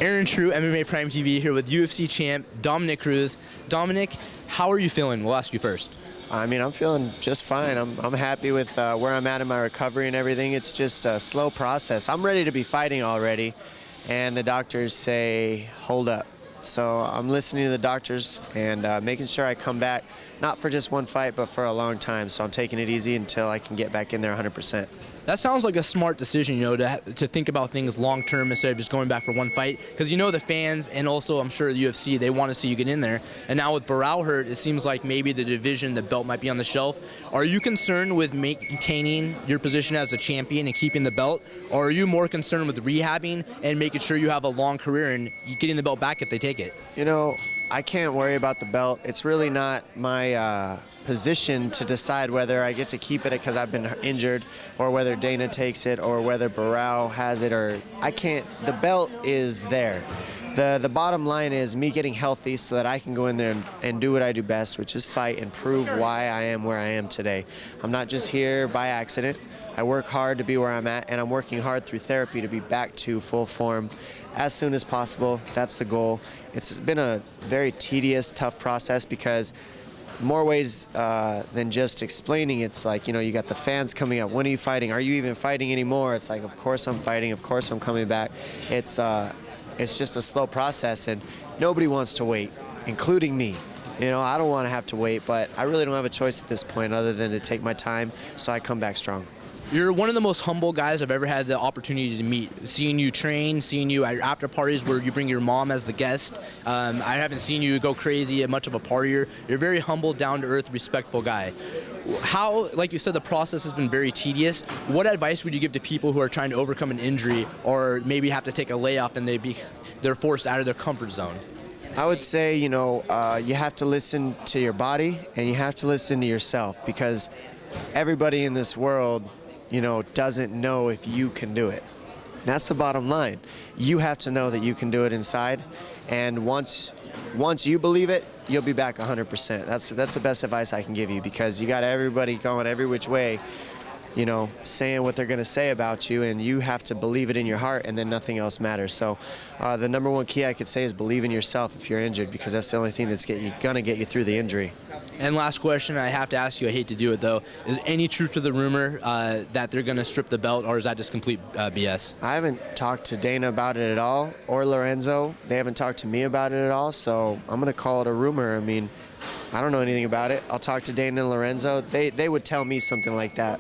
Aaron True, MMA Prime TV, here with UFC champ Dominick Cruz. Dominick, how are you feeling? We'll ask you first. I mean, I'm feeling just fine. I'm happy with where I'm at in my recovery and everything. It's just a slow process. I'm ready to be fighting already, and the doctors say, hold up. So I'm listening to the doctors and making sure I come back, not for just one fight, but for a long time. So I'm taking it easy until I can get back in there 100%. That sounds like a smart decision, you know, to think about things long term instead of just going back for one fight. Because you know the fans and also I'm sure the UFC, they want to see you get in there. And now with Barao hurt, it seems like maybe the division, the belt might be on the shelf. Are you concerned with maintaining your position as a champion and keeping the belt? Or are you more concerned with rehabbing and making sure you have a long career and getting the belt back if they take it? You know, I can't worry about the belt. It's really not my position to decide whether I get to keep it because I've been injured, or whether Dana takes it, or whether Barao has it, or I can't. The belt is there. The bottom line is me getting healthy so that I can go in there and do what I do best, which is fight and prove why I am where I am today. I'm not just here by accident. I work hard to be where I'm at, and I'm working hard through therapy to be back to full form as soon as possible. That's the goal. It's been a very tedious, tough process because more ways than just explaining. It's like, you know, you got the fans coming up. When are you fighting? Are you even fighting anymore? It's like, of course I'm fighting. Of course I'm coming back. It's just a slow process, and nobody wants to wait, including me. You know, I don't want to have to wait, but I really don't have a choice at this point other than to take my time so I come back strong. You're one of the most humble guys I've ever had the opportunity to meet. Seeing you train, seeing you at after parties where you bring your mom as the guest. I haven't seen you go crazy at much of a partier. You're a very humble, down-to-earth, respectful guy. How, like you said, the process has been very tedious. What advice would you give to people who are trying to overcome an injury or maybe have to take a layoff and they're forced out of their comfort zone? I would say, you know, you have to listen to your body and you have to listen to yourself, because everybody in this world, you know, doesn't know if you can do it. That's the bottom line. You have to know that you can do it inside, and once you believe it, you'll be back 100%. That's the best advice I can give you, because you got everybody going every which way, you know, saying what they're going to say about you, and you have to believe it in your heart, and then nothing else matters. So the number one key I could say is believe in yourself if you're injured, because that's the only thing that's going to get you through the injury. And last question I have to ask you, I hate to do it though, is any truth to the rumor that they're going to strip the belt, or is that just complete BS? I haven't talked to Dana about it at all, or Lorenzo. They haven't talked to me about it at all, so I'm going to call it a rumor. I mean, I don't know anything about it. I'll talk to Dana and Lorenzo. They would tell me something like that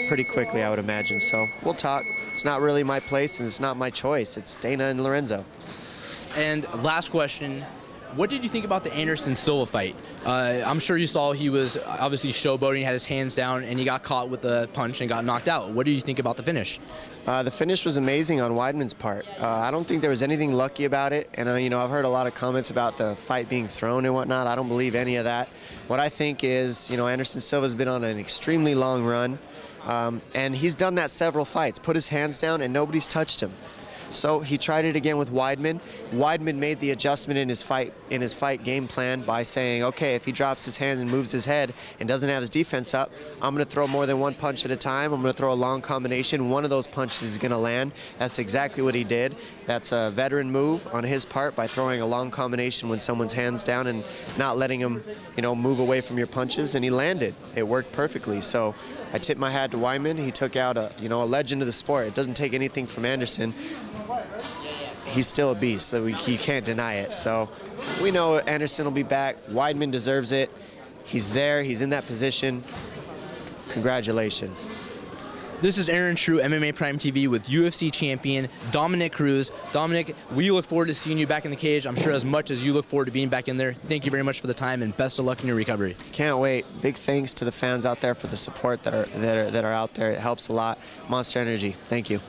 pretty quickly, I would imagine. So we'll talk. It's not really my place, and it's not my choice. It's Dana and Lorenzo. And last question, what did you think about the Anderson Silva fight? I'm sure you saw he was obviously showboating, had his hands down, and he got caught with a punch and got knocked out. What do you think about the finish? The finish was amazing on Weidman's part. I don't think there was anything lucky about it, and you know, I've heard a lot of comments about the fight being thrown and whatnot. I don't believe any of that. What I think is, you know, Anderson Silva's been on an extremely long run, and he's done that several fights. Put his hands down and nobody's touched him. So he tried it again with Weidman. Weidman made the adjustment in his fight game plan by saying, okay, if he drops his hand and moves his head and doesn't have his defense up, I'm going to throw more than one punch at a time. I'm going to throw a long combination. One of those punches is going to land. That's exactly what he did. That's a veteran move on his part by throwing a long combination when someone's hands down and not letting him, you know, move away from your punches, and he landed. It worked perfectly. So I tip my hat to Weidman. He took out a legend of the sport. It doesn't take anything from Anderson. He's still a beast. So he can't deny it. So we know Anderson will be back. Weidman deserves it. He's there. He's in that position. Congratulations. This is Aaron True, MMA Prime TV, with UFC champion Dominick Cruz. Dominick, we look forward to seeing you back in the cage. I'm sure as much as you look forward to being back in there. Thank you very much for the time, and best of luck in your recovery. Can't wait. Big thanks to the fans out there for the support that are out there. It helps a lot. Monster Energy. Thank you.